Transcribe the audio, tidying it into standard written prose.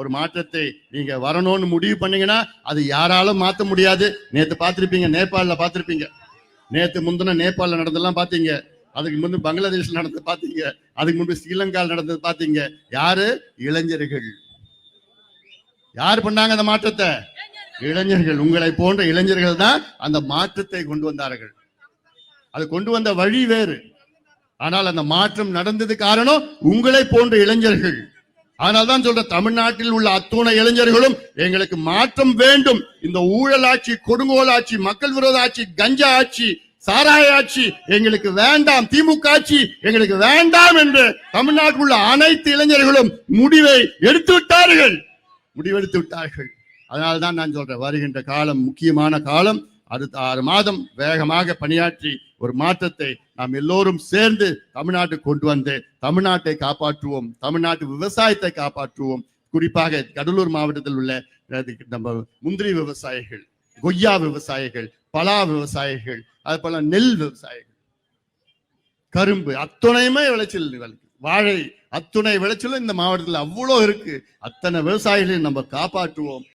ஒரு மாற்றத்தை நீங்க வரணும்னு முடிவு பண்ணீங்கன்னா அது யாராலும் மாற்ற முடியாது. நேத்து பார்த்திருப்பீங்க, நேபாளில பார்த்திருப்பீங்க. நேத்து முந்தின நேபாளில் நடந்ததெல்லாம் பார்த்தீங்க. அதுக்கு முன்பு பங்களாதேஷ்ல நடந்தது பார்த்தீங்க. அதுக்கு முன்பு ஸ்ரீலங்காவில் நடந்தது பார்த்தீங்க. யாரு? இளைஞர்கள். யார் பண்ணாங்க அந்த மாற்றத்தை? இளைஞர்கள். உங்களை போன்ற இளைஞர்கள் தான் அந்த மாற்றத்தை கொண்டு வந்தார்கள். அது கொண்டு வந்த வழி வேறு. ஆனால் அந்த மாற்றம் நடந்தது காரணம் உங்களை போன்ற இளைஞர்கள். அதனால்தான் சொல்ற, தமிழ்நாட்டில் உள்ள அத்துணை இளைஞர்களும் எங்களுக்கு மாற்றம் வேண்டும். இந்த ஊழல் ஆட்சி, கொடுங்கோல் ஆட்சி, மக்கள் விரோத ஆட்சி, கஞ்சா ஆட்சி, சாராய ஆட்சி எங்களுக்கு வேண்டாம், திமுக ஆட்சி எங்களுக்கு வேண்டாம் என்று தமிழ்நாட்டில் உள்ள அனைத்து இளைஞர்களும் முடிவை எடுத்து விட்டார்கள். முடிவெடுத்து விட்டார்கள். அதனால்தான் நான் சொல்றேன், வருகின்ற காலம் முக்கியமான காலம். அடுத்த 6 மாதம் வேகமாக பணியாற்றி ஒரு மாற்றத்தை நாம் எல்லோரும் சேர்ந்து தமிழ்நாட்டுக்கு கொண்டு வந்து தமிழ்நாட்டை காப்பாற்றுவோம், தமிழ்நாட்டு விவசாயத்தை காப்பாற்றுவோம். குறிப்பாக கடலூர் மாவட்டத்தில் உள்ள நம்ம முந்திரி விவசாயிகள், கொய்யா விவசாயிகள், பலா விவசாயிகள், அது போல நெல் விவசாயிகள், கரும்பு, அத்துணையுமே விளைச்சல், வாழை, அத்துணை விளைச்சலும் இந்த மாவட்டத்தில் அவ்வளோ இருக்கு. அத்தனை விவசாயிகளையும் நம்ம காப்பாற்றுவோம்.